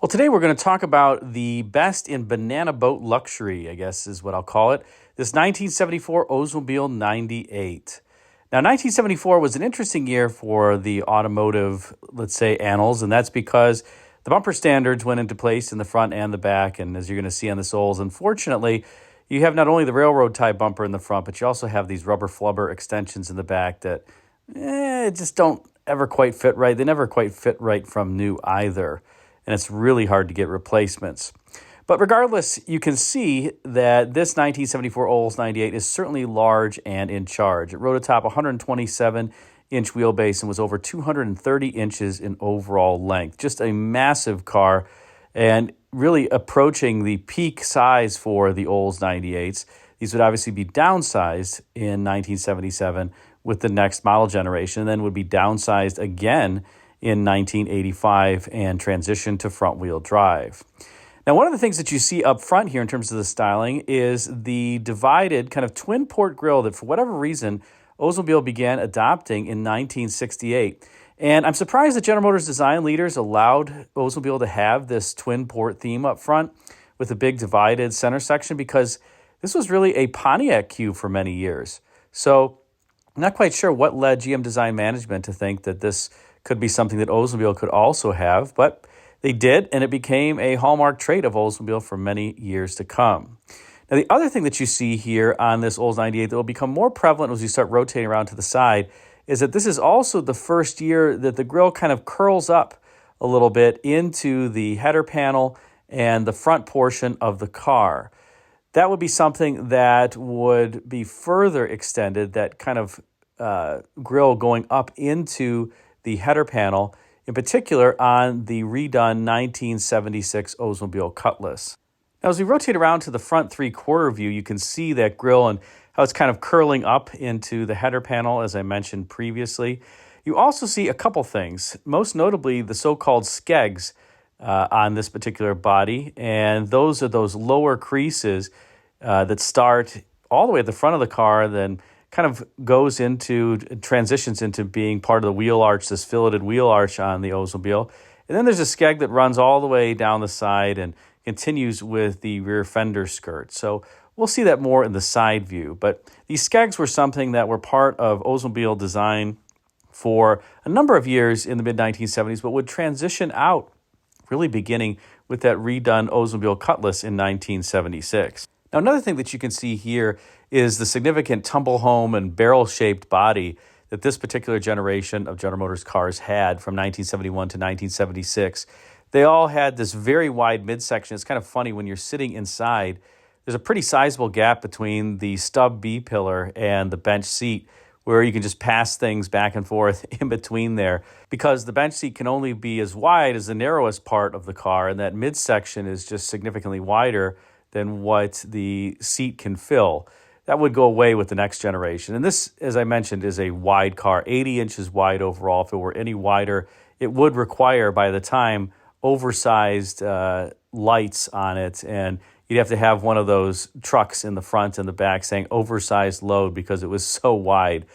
Well, today we're going to talk about the best in banana boat luxury, I guess is what I'll call it. This 1974 Oldsmobile 98. Now, 1974 was an interesting year for the automotive, let's say, annals, and that's because the bumper standards went into place in the front and the back, and as you're going to see on this Olds, unfortunately, you have not only the railroad tie bumper in the front, but you also have these rubber flubber extensions in the back that just don't ever quite fit right. They never quite fit right from new either, and it's really hard to get replacements. But regardless, you can see that this 1974 Olds 98 is certainly large and in charge. It rode atop 127-inch wheelbase and was over 230 inches in overall length. Just a massive car and really approaching the peak size for the Olds 98s. These would obviously be downsized in 1977 with the next model generation, and then would be downsized again in 1985 and transitioned to front-wheel drive. Now, one of the things that you see up front here in terms of the styling is the divided kind of twin-port grille that, for whatever reason, Oldsmobile began adopting in 1968. And I'm surprised that General Motors design leaders allowed Oldsmobile to have this twin-port theme up front with a big divided center section, because this was really a Pontiac cue for many years. So I'm not quite sure what led GM Design Management to think that this could be something that Oldsmobile could also have, but they did, and it became a hallmark trait of Oldsmobile for many years to come. Now, the other thing that you see here on this Olds 98 that will become more prevalent as you start rotating around to the side is that this is also the first year that the grille kind of curls up a little bit into the header panel and the front portion of the car. That would be something that would be further extended, that kind of grille going up into the header panel, in particular on the redone 1976 Oldsmobile Cutlass. Now, as we rotate around to the front three-quarter view, you can see that grille and how it's kind of curling up into the header panel, as I mentioned previously. You also see a couple things, most notably the so-called skegs on this particular body, and those are those lower creases that start all the way at the front of the car, then kind of transitions into being part of the wheel arch, this filleted wheel arch on the Oldsmobile. And then there's a skeg that runs all the way down the side and continues with the rear fender skirt. So we'll see that more in the side view. But these skegs were something that were part of Oldsmobile design for a number of years in the mid-1970s, but would transition out, really beginning with that redone Oldsmobile Cutlass in 1976. Now, another thing that you can see here is the significant tumble home and barrel-shaped body that this particular generation of General Motors cars had from 1971 to 1976. They all had this very wide midsection. It's kind of funny when you're sitting inside. There's a pretty sizable gap between the stub B-pillar and the bench seat, where you can just pass things back and forth in between there, because the bench seat can only be as wide as the narrowest part of the car, and that midsection is just significantly wider than what the seat can fill. That would go away with the next generation. And this, as I mentioned, is a wide car, 80 inches wide overall. If it were any wider, it would require, by the time, oversized lights on it, and you'd have to have one of those trucks in the front and the back saying oversized load because it was so wide.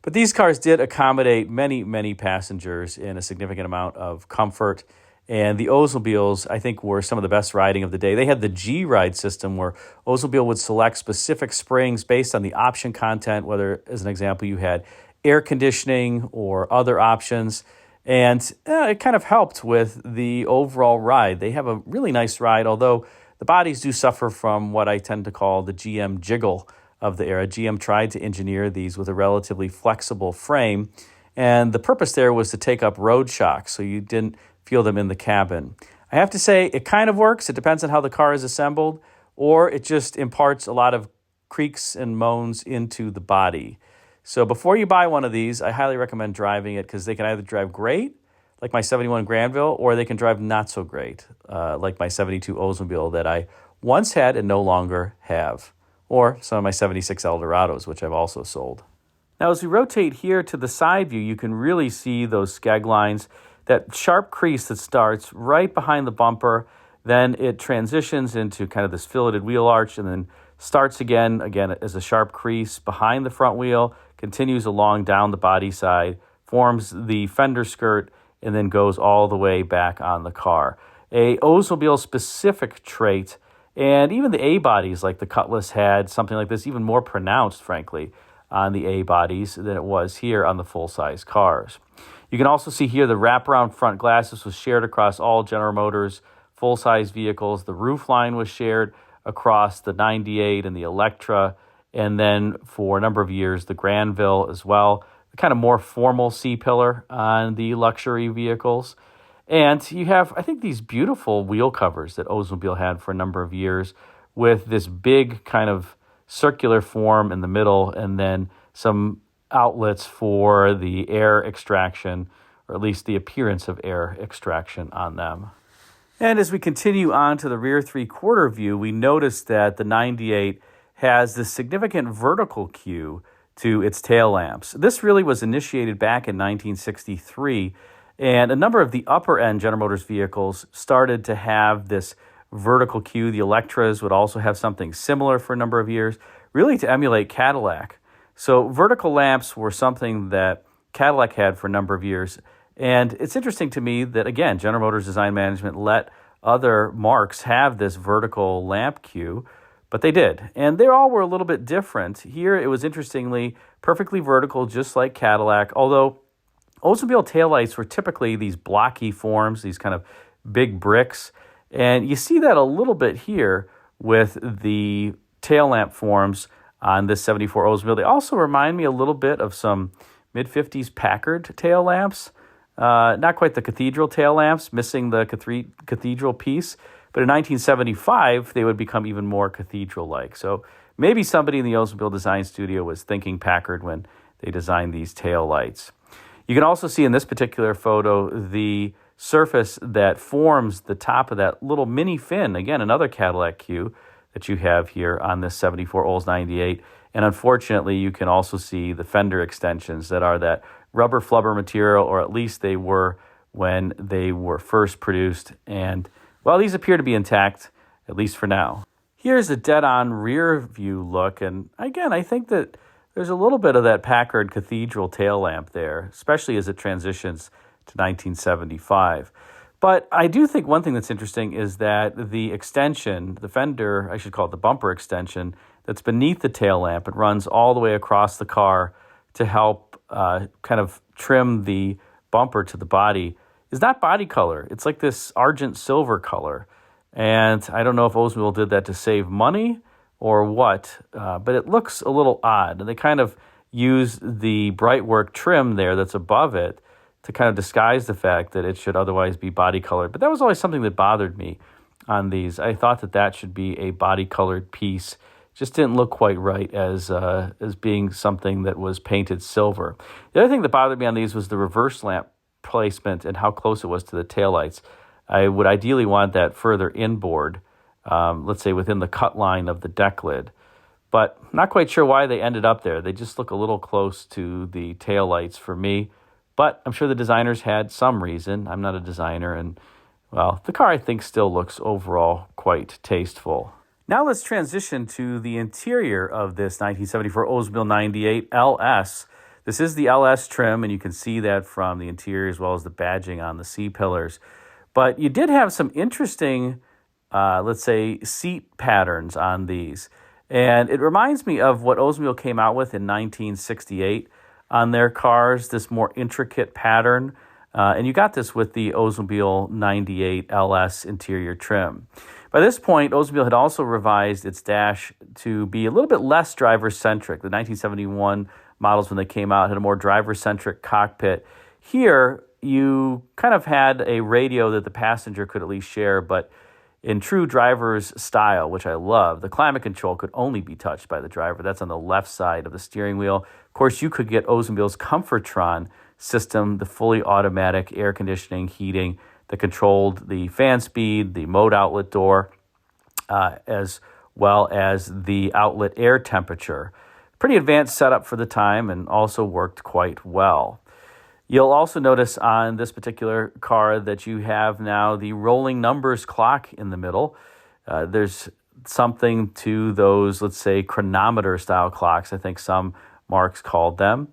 But these cars did accommodate many, many passengers in a significant amount of comfort. And the Oldsmobiles, I think, were some of the best riding of the day. They had the G-Ride system where Oldsmobile would select specific springs based on the option content, whether, as an example, you had air conditioning or other options. And it kind of helped with the overall ride. They have a really nice ride, although the bodies do suffer from what I tend to call the GM jiggle of the era. GM tried to engineer these with a relatively flexible frame, and the purpose there was to take up road shocks, so you didn't feel them in the cabin. I have to say, it kind of works. It depends on how the car is assembled, or it just imparts a lot of creaks and moans into the body. So before you buy one of these, I highly recommend driving it, because they can either drive great, like my 71 Granville, or they can drive not so great, like my 72 Oldsmobile that I once had and no longer have, or some of my 76 Eldorados, which I've also sold. Now, as we rotate here to the side view, you can really see those skeg lines, that sharp crease that starts right behind the bumper, then it transitions into kind of this filleted wheel arch, and then starts again as a sharp crease behind the front wheel, continues along down the body side, forms the fender skirt, and then goes all the way back on the car. a Oldsmobile-specific trait. And even the A-bodies, like the Cutlass, had something like this, even more pronounced, frankly, on the A-bodies than it was here on the full-size cars. You can also see here the wraparound front glass. This was shared across all General Motors full-size vehicles. The roof line was shared across the 98 and the Electra, and then for a number of years, the Granville as well. The kind of more formal C-pillar on the luxury vehicles. And you have, I think, these beautiful wheel covers that Oldsmobile had for a number of years with this big kind of circular form in the middle and then some outlets for the air extraction, or at least the appearance of air extraction on them. And as we continue on to the rear three-quarter view, we notice that the 98 has this significant vertical queue to its tail lamps. This really was initiated back in 1963, and a number of the upper-end General Motors vehicles started to have this vertical queue. The Electras would also have something similar for a number of years, really to emulate Cadillac. So vertical lamps were something that Cadillac had for a number of years. And it's interesting to me that, again, General Motors Design Management let other marques have this vertical lamp queue, but they did. And they all were a little bit different. Here, it was interestingly perfectly vertical, just like Cadillac, although Oldsmobile taillights were typically these blocky forms, these kind of big bricks. And you see that a little bit here with the tail lamp forms on this 74 Oldsmobile. They also remind me a little bit of some mid-50s Packard tail lamps. Not quite the cathedral tail lamps, missing the cathedral piece. But in 1975, they would become even more cathedral-like. So maybe somebody in the Oldsmobile design studio was thinking Packard when they designed these tail lights. You can also see in this particular photo the surface that forms the top of that little mini fin. Again, another Cadillac queue that you have here on this 74 Olds 98. And unfortunately, you can also see the fender extensions that are that rubber flubber material, or at least they were when they were first produced. And, well, these appear to be intact, at least for now. Here's a dead-on rear view look. And again, I think that there's a little bit of that Packard cathedral tail lamp there, especially as it transitions to 1975. But I do think one thing that's interesting is that the extension, the fender, I should call it the bumper extension, that's beneath the tail lamp, it runs all the way across the car to help kind of trim the bumper to the body, is not body color. It's like this argent silver color. And I don't know if Oldsmobile did that to save money or what, but it looks a little odd. And they kind of use the Brightwork trim there that's above it to kind of disguise the fact that it should otherwise be body colored. But that was always something that bothered me on these. I thought that that should be a body colored piece. Just didn't look quite right as being something that was painted silver. The other thing that bothered me on these was the reverse lamp placement and how close it was to the taillights. I would ideally want that further inboard, let's say within the cut line of the deck lid. But not quite sure why they ended up there. They just look a little close to the taillights for me. But I'm sure the designers had some reason. I'm not a designer. And, well, the car, I think, still looks overall quite tasteful. Now let's transition to the interior of this 1974 Oldsmobile 98 LS. This is the LS trim, and you can see that from the interior as well as the badging on the C-pillars. But you did have some interesting, let's say, seat patterns on these. And it reminds me of what Oldsmobile came out with in 1968 on their cars, this more intricate pattern. And you got this with the Oldsmobile 98 LS interior trim. By this point, Oldsmobile had also revised its dash to be a little bit less driver-centric. The 1971 models, when they came out, had a more driver-centric cockpit. Here, you kind of had a radio that the passenger could at least share, but in true driver's style, which I love, the climate control could only be touched by the driver. That's on the left side of the steering wheel. Of course, you could get Oldsmobile's Comfortron system, the fully automatic air conditioning, heating, that controlled the fan speed, the mode outlet door, as well as the outlet air temperature. Pretty advanced setup for the time and also worked quite well. You'll also notice on this particular car that you have now the rolling numbers clock in the middle. There's something to those, let's say, chronometer style clocks, I think some marques called them.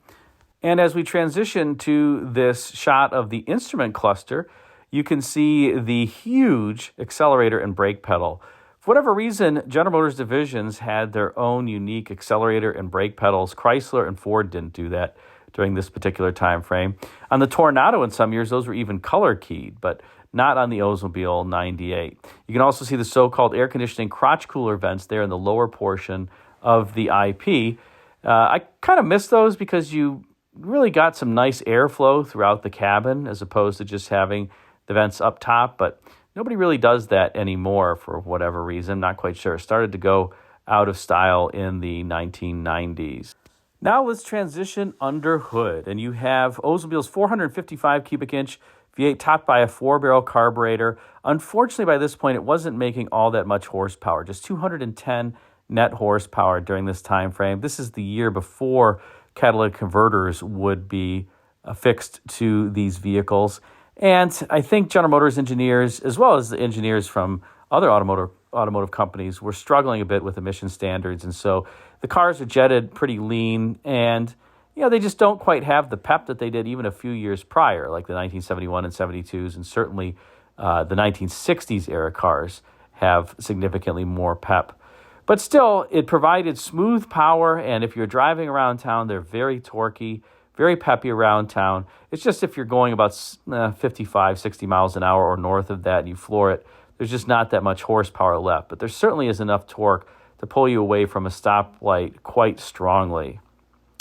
And as we transition to this shot of the instrument cluster, you can see the huge accelerator and brake pedal. For whatever reason, General Motors divisions had their own unique accelerator and brake pedals. Chrysler and Ford didn't do that during this particular time frame. On the Tornado in some years, those were even color keyed, but not on the Oldsmobile 98. You can also see the so-called air conditioning crotch cooler vents there in the lower portion of the IP. I kind of miss those because you really got some nice airflow throughout the cabin as opposed to just having the vents up top, but nobody really does that anymore for whatever reason. Not quite sure. It started to go out of style in the 1990s. Now let's transition under hood, and you have Oldsmobile's 455 cubic inch V8 topped by a 4-barrel carburetor. Unfortunately, by this point, it wasn't making all that much horsepower, just 210 net horsepower during this time frame. This is the year before catalytic converters would be affixed to these vehicles. And I think General Motors engineers, as well as the engineers from other automotive companies, were struggling a bit with emission standards. And so the cars are jetted pretty lean, and they just don't quite have the pep that they did even a few years prior, like the 1971 and 72s, and certainly the 1960s era cars have significantly more pep. But still, it provided smooth power, and if you're driving around town, they're very torquey, very peppy around town. It's just if you're going about 55, 60 miles an hour or north of that and you floor it, there's just not that much horsepower left. But there certainly is enough torque to pull you away from a stoplight quite strongly.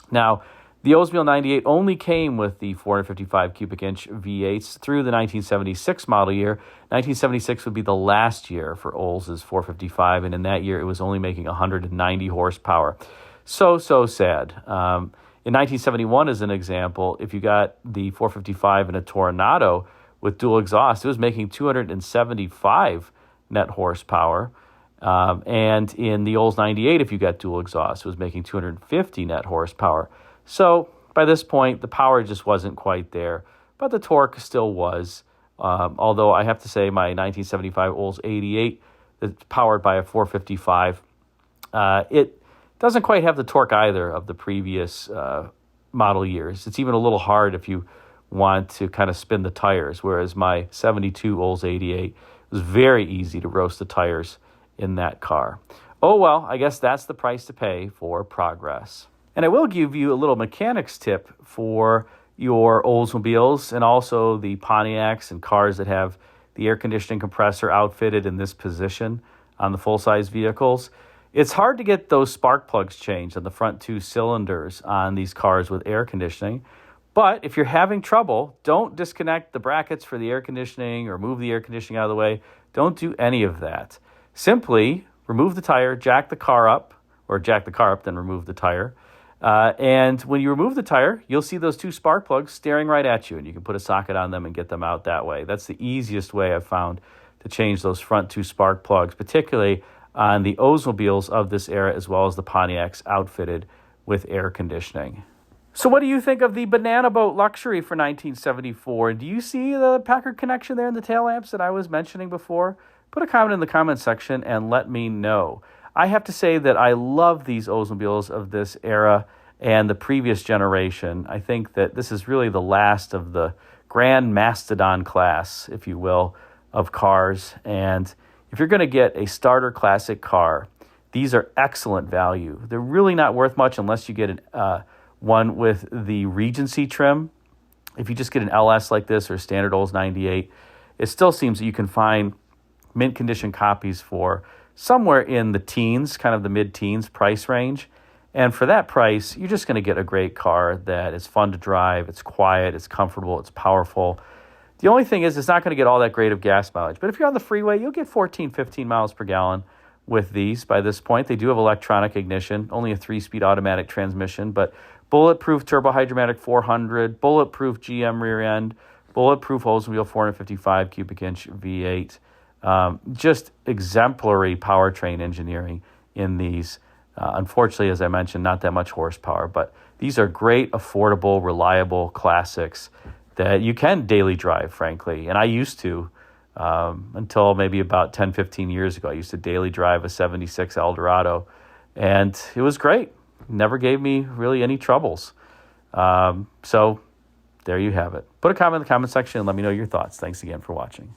Now, the Oldsmobile 98 only came with the 455 cubic inch V8s through the 1976 model year. 1976 would be the last year for Olds' 455, and in that year it was only making 190 horsepower. So sad. In 1971, as an example, if you got the 455 in a Tornado with dual exhaust, it was making 275 net horsepower. And in the Olds 98, if you got dual exhaust, it was making 250 net horsepower. So by this point, the power just wasn't quite there, but the torque still was. Although I have to say my 1975 Olds 88 that's powered by a 455, it doesn't quite have the torque either of the previous model years. It's even a little hard if you want to kind of spin the tires, whereas my 72 Olds 88 was very easy to roast the tires in that car. Oh well, I guess that's the price to pay for progress. And I will give you a little mechanics tip for your Oldsmobiles and also the Pontiacs and cars that have the air conditioning compressor outfitted in this position on the full-size vehicles. It's hard to get those spark plugs changed on the front two cylinders on these cars with air conditioning. But if you're having trouble, don't disconnect the brackets for the air conditioning or move the air conditioning out of the way. Don't do any of that. Simply remove the tire, jack the car up, then remove the tire. And when you remove the tire, you'll see those two spark plugs staring right at you, and you can put a socket on them and get them out that way. That's the easiest way I've found to change those front two spark plugs, particularly on the Oldsmobiles of this era, as well as the Pontiacs outfitted with air conditioning. So what do you think of the Banana Boat Luxury for 1974? Do you see the Packard connection there in the tail lamps that I was mentioning before? Put a comment in the comment section and let me know. I have to say that I love these Oldsmobiles of this era and the previous generation. I think that this is really the last of the grand Mastodon-Class, if you will, of cars. And if you're going to get a starter classic car, these are excellent value. They're really not worth much unless you get one with the Regency trim. If you just get an LS like this or standard Olds 98, it still seems that you can find mint condition copies for somewhere in the teens, kind of the mid-teens price range. And for that price, you're just going to get a great car that is fun to drive, it's quiet, it's comfortable, it's powerful. The only thing is it's not going to get all that great of gas mileage. But if you're on the freeway, you'll get 14, 15 miles per gallon with these by this point. They do have electronic ignition, only a 3-speed automatic transmission, but bulletproof turbohydromatic 400, bulletproof GM rear end, bulletproof Oldsmobile 455 cubic inch V8. Just exemplary powertrain engineering in these. Unfortunately, as I mentioned, not that much horsepower, but these are great, affordable, reliable classics that you can daily drive, frankly. And I used to, until maybe about 10, 15 years ago. I used to daily drive a 76 Eldorado, and it was great. Never gave me really any troubles. So There you have it. Put a comment in the comment section and let me know your thoughts. Thanks again for watching.